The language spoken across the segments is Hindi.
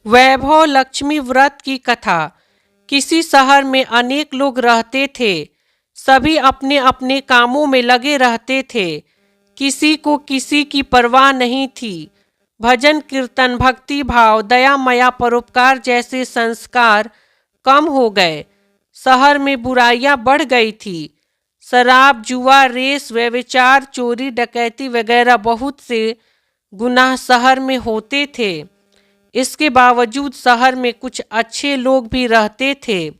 वैभव लक्ष्मी व्रत की कथा। किसी शहर में अनेक लोग रहते थे। सभी अपने अपने कामों में लगे रहते थे। किसी को किसी की परवाह नहीं थी। भजन कीर्तन, भक्ति भाव, दया माया, परोपकार जैसे संस्कार कम हो गए। शहर में बुराइयां बढ़ गई थी। शराब, जुआ, रेस, व्यभिचार, चोरी, डकैती वगैरह बहुत से गुनाह शहर में होते थे। इसके बावजूद शहर में कुछ अच्छे लोग भी रहते थे।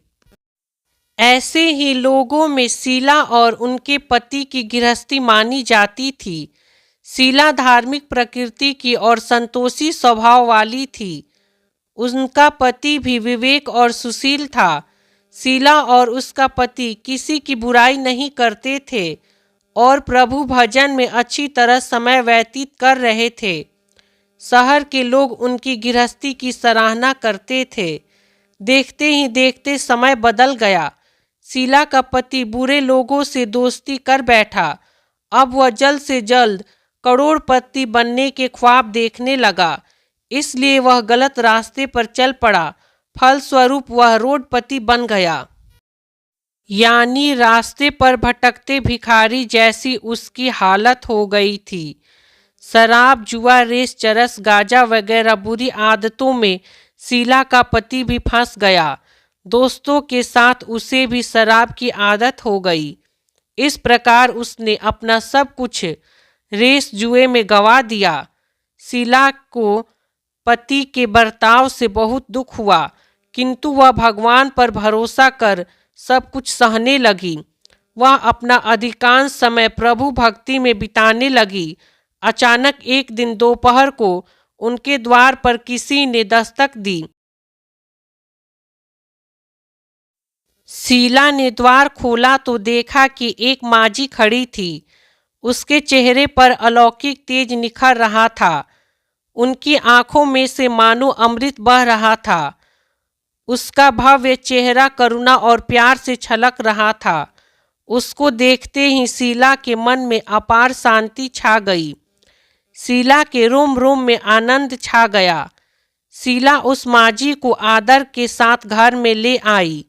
ऐसे ही लोगों में शीला और उनके पति की गृहस्थी मानी जाती थी। शीला धार्मिक प्रकृति की और संतोषी स्वभाव वाली थी। उनका पति भी विवेक और सुशील था। शीला और उसका पति किसी की बुराई नहीं करते थे और प्रभु भजन में अच्छी तरह समय व्यतीत कर रहे थे। शहर के लोग उनकी गृहस्थी की सराहना करते थे। देखते ही देखते समय बदल गया। शीला का पति बुरे लोगों से दोस्ती कर बैठा। अब वह जल्द से जल्द करोड़पति बनने के ख्वाब देखने लगा, इसलिए वह गलत रास्ते पर चल पड़ा। फलस्वरूप वह रोडपति बन गया, यानी रास्ते पर भटकते भिखारी जैसी उसकी हालत हो गई थी। शराब, जुआ, रेस, चरस, गांजा वगैरह बुरी आदतों में शीला का पति भी फंस गया। दोस्तों के साथ उसे भी शराब की आदत हो गई। इस प्रकार उसने अपना सब कुछ रेस जुए में गंवा दिया। शीला को पति के बर्ताव से बहुत दुख हुआ, किंतु वह भगवान पर भरोसा कर सब कुछ सहने लगी। वह अपना अधिकांश समय प्रभु भक्ति में बिताने लगी। अचानक एक दिन दोपहर को उनके द्वार पर किसी ने दस्तक दी। शीला ने द्वार खोला तो देखा कि एक माजी खड़ी थी। उसके चेहरे पर अलौकिक तेज निखर रहा था। उनकी आंखों में से मानो अमृत बह रहा था। उसका भव्य चेहरा करुणा और प्यार से छलक रहा था। उसको देखते ही शीला के मन में अपार शांति छा गई। शीला के रोम रोम में आनंद छा गया। शीला उस माजी को आदर के साथ घर में ले आई।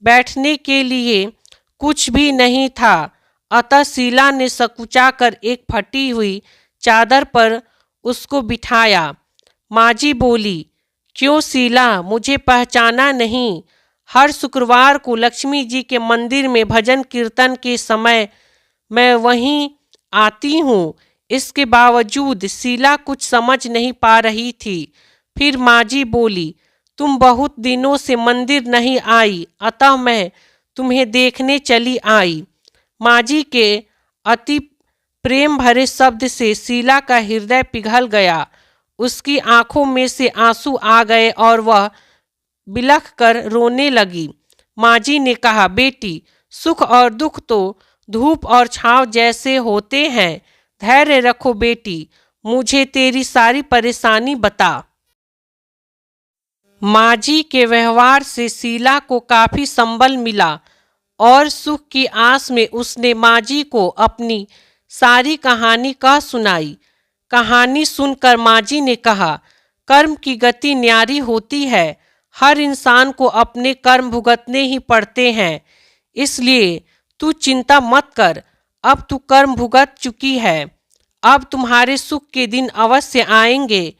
बैठने के लिए कुछ भी नहीं था, अतः शीला ने सकुचाकर एक फटी हुई चादर पर उसको बिठाया। माजी बोली, क्यों शीला, मुझे पहचाना नहीं? हर शुक्रवार को लक्ष्मी जी के मंदिर में भजन कीर्तन के समय मैं वहीं आती हूँ। इसके बावजूद शीला कुछ समझ नहीं पा रही थी। फिर माजी बोली, तुम बहुत दिनों से मंदिर नहीं आई, अतः मैं तुम्हें देखने चली आई। माजी के अति प्रेम भरे शब्द से शीला का हृदय पिघल गया। उसकी आंखों में से आंसू आ गए और वह बिलख कर रोने लगी। माजी ने कहा, बेटी, सुख और दुख तो धूप और छांव जैसे होते हैं। धैर्य रखो बेटी, मुझे तेरी सारी परेशानी बता। माजी के व्यवहार से शीला को काफी संबल मिला और सुख की आस में उसने माजी को अपनी सारी कहानी कह सुनाई। कहानी सुनकर माजी ने कहा, कर्म की गति न्यारी होती है। हर इंसान को अपने कर्म भुगतने ही पड़ते हैं, इसलिए तू चिंता मत कर। अब तू कर्म भुगत चुकी है। अब तुम्हारे सुख के दिन अवश्य आएंगे।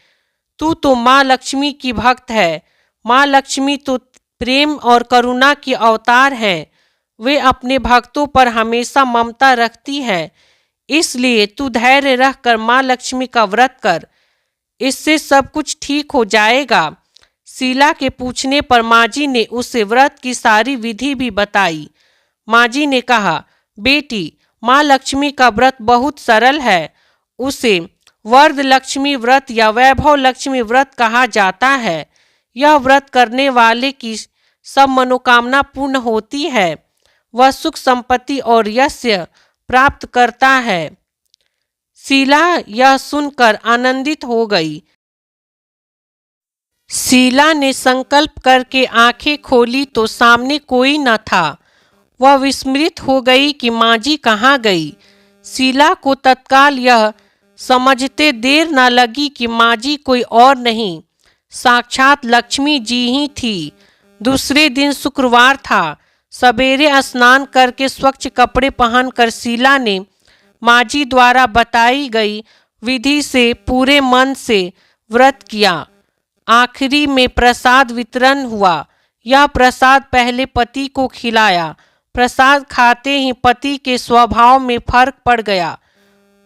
तू तो माँ लक्ष्मी की भक्त है। माँ लक्ष्मी तो प्रेम और करुणा की अवतार हैं। वे अपने भक्तों पर हमेशा ममता रखती है। इसलिए तू धैर्य रख कर माँ लक्ष्मी का व्रत कर, इससे सब कुछ ठीक हो जाएगा। शीला के पूछने पर माजी ने उसे व्रत की सारी विधि भी बताई। माजी ने कहा, बेटी, माँ लक्ष्मी का व्रत बहुत सरल है। उसे वरद लक्ष्मी व्रत या वैभव लक्ष्मी व्रत कहा जाता है। यह व्रत करने वाले की सब मनोकामना पूर्ण होती है। वह सुख संपत्ति और यश प्राप्त करता है। शीला यह सुनकर आनंदित हो गई। शीला ने संकल्प करके आंखें खोली तो सामने कोई न था। वह विस्मृत हो गई कि माजी कहाँ गई। शीला को तत्काल यह समझते देर न लगी कि माजी कोई और नहीं, साक्षात लक्ष्मी जी ही थी। दूसरे दिन शुक्रवार था। सवेरे स्नान करके स्वच्छ कपड़े पहनकर शीला ने माँ जी द्वारा बताई गई विधि से पूरे मन से व्रत किया। आखिरी में प्रसाद वितरण हुआ। यह प्रसाद पहले पति को खिलाया। प्रसाद खाते ही पति के स्वभाव में फर्क पड़ गया।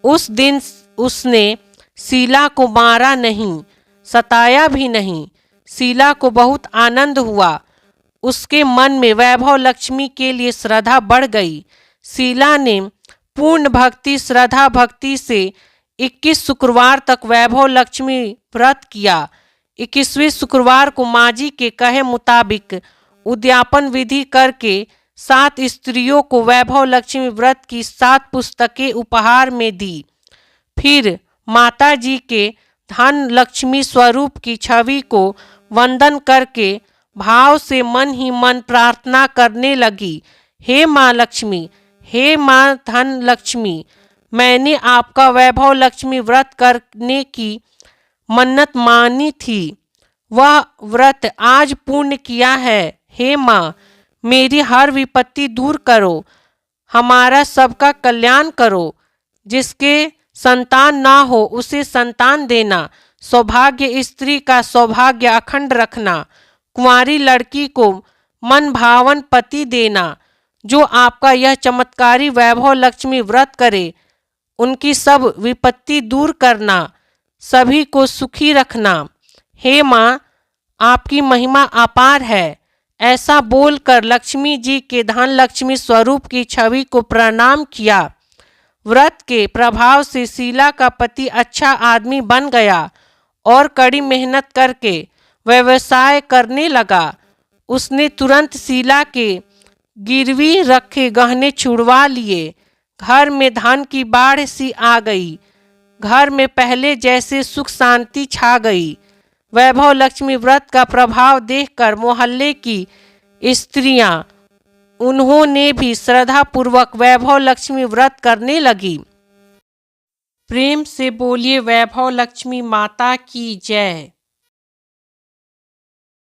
उस दिन उसने शीला को मारा नहीं, सताया भी नहीं। शीला को बहुत आनंद हुआ। उसके मन में वैभव लक्ष्मी के लिए श्रद्धा बढ़ गई। शीला ने पूर्ण भक्ति श्रद्धा भक्ति से 21 शुक्रवार तक वैभव लक्ष्मी व्रत किया। 21वें शुक्रवार को माँ जी के कहे मुताबिक उद्यापन विधि करके 7 स्त्रियों को वैभव लक्ष्मी व्रत की 7 पुस्तकें उपहार में दी। फिर माता जी के धन लक्ष्मी स्वरूप की छवि को वंदन करके भाव से मन ही मन प्रार्थना करने लगी, हे माँ लक्ष्मी, हे माँ धन लक्ष्मी, मैंने आपका वैभव लक्ष्मी व्रत करने की मन्नत मानी थी, वह व्रत आज पूर्ण किया है। हे माँ, मेरी हर विपत्ति दूर करो, हमारा सबका कल्याण करो। जिसके संतान ना हो उसे संतान देना, सौभाग्य स्त्री का सौभाग्य अखंड रखना, कुंवारी लड़की को मन भावन पति देना। जो आपका यह चमत्कारी वैभव लक्ष्मी व्रत करे उनकी सब विपत्ति दूर करना, सभी को सुखी रखना। हे माँ, आपकी महिमा अपार है। ऐसा बोलकर लक्ष्मी जी के धन लक्ष्मी स्वरूप की छवि को प्रणाम किया। व्रत के प्रभाव से शीला का पति अच्छा आदमी बन गया और कड़ी मेहनत करके व्यवसाय करने लगा। उसने तुरंत शीला के गिरवी रखे गहने छुड़वा लिए। घर में धन की बाढ़ सी आ गई। घर में पहले जैसे सुख शांति छा गई। वैभव लक्ष्मी व्रत का प्रभाव देखकर मोहल्ले की स्त्रियां, उन्होंने भी श्रद्धा पूर्वक वैभव लक्ष्मी व्रत करने लगी। प्रेम से बोलिए वैभव लक्ष्मी माता की जय।